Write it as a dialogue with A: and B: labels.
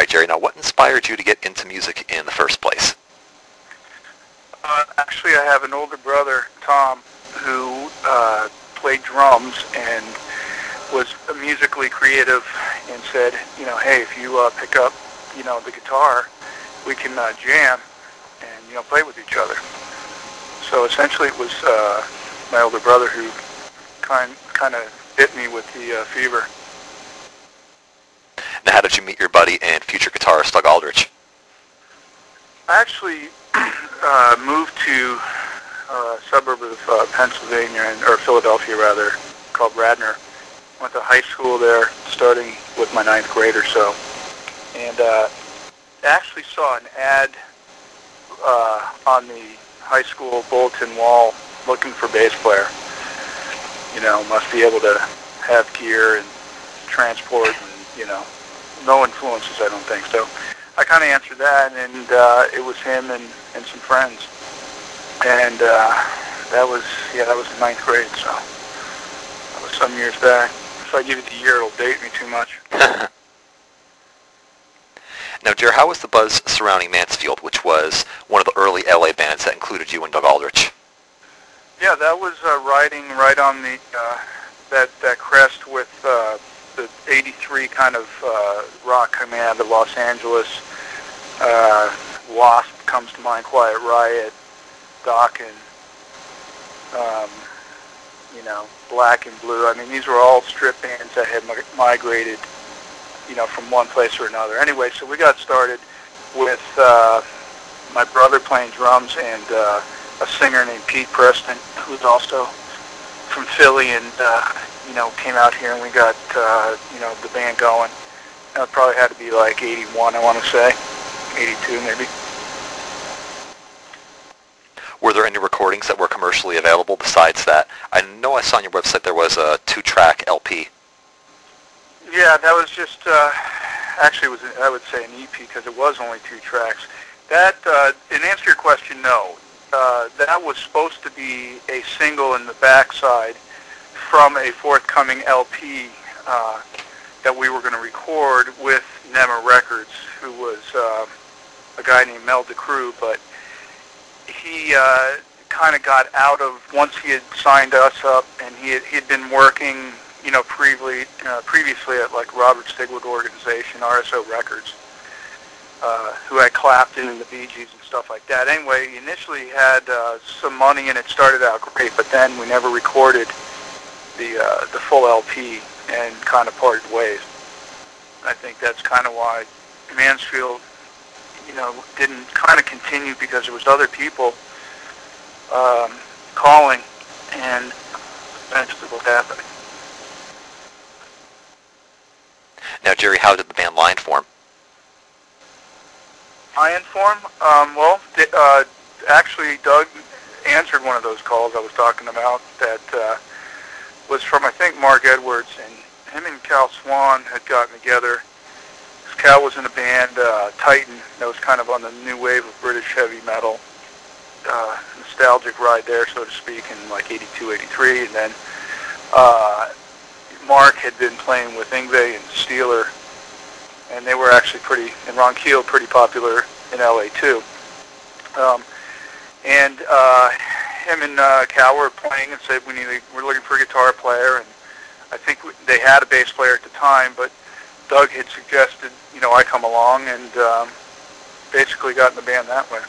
A: right, Jerry. Now, what inspired you to get into music in the first place?
B: Actually, I have an older brother, Tom, who played drums and was musically creative and said, hey, if you pick up, the guitar, we can jam and, play with each other. So essentially it was my older brother who kind of hit me with the fever.
A: Now, how did you meet your buddy and future guitarist Doug Aldrich?
B: I actually moved to a suburb of Pennsylvania, or Philadelphia rather, called Radnor. Went to high school there, starting with my 9th grade or so. And actually saw an ad on the high school bulletin wall looking for bass player. Must be able to have gear and transport and, no influences, I don't think. So I kind of answered that, and it was him and some friends. And that was in 9th grade, so that was some years back. If I give you the year, it'll date me too much.
A: Now, Jerry, how was the buzz surrounding Mansfield, which was one of the early LA bands that included you and Doug Aldrich?
B: Yeah, that was riding right on the that crest with the '83 kind of rock coming out of Los Angeles. Wasp comes to mind, Quiet Riot, Dokken, Black and Blue. I mean, these were all strip bands that had migrated, from one place or another. Anyway, so we got started with my brother playing drums and a singer named Pete Preston, who's also from Philly, and came out here, and we got the band going. It probably had to be like '81, I want to say, '82 maybe.
A: Were there any recordings that were commercially available besides that? I know I saw on your website there was a 2-track LP.
B: Yeah, that was just, actually it was, I would say, an EP because it was only 2 tracks. That, in answer to your question, no. That was supposed to be a single in the backside from a forthcoming LP that we were going to record with Nema Records, who was a guy named Mel DeCrew, but he kind of got out of, once he had signed us up, and he had been working, previously at like Robert Stigwood organization, RSO Records, who had Clapton and the Bee Gees and stuff like that. Anyway, he initially had some money, and it started out great, but then we never recorded the full LP and kind of parted ways. I think that's kind of why Mansfield, didn't kind of continue, because there was other people calling, and eventually what happened.
A: Now, Jerry, how did the band Lion form?
B: Lion form? Actually, Doug answered one of those calls I was talking about that was from, I think, Mark Edwards, and him and Cal Swan had gotten together. Cal was in a band, Titan, that was kind of on the new wave of British heavy metal. Nostalgic ride there, so to speak, in like '82, '83, and then Mark had been playing with Yngwie and Steeler, and they were actually and Ron Keel, pretty popular in LA too. And him and Cal were playing and said we're looking for a guitar player, and I think they had a bass player at the time, but Doug had suggested, I come along, and basically got in the band that way.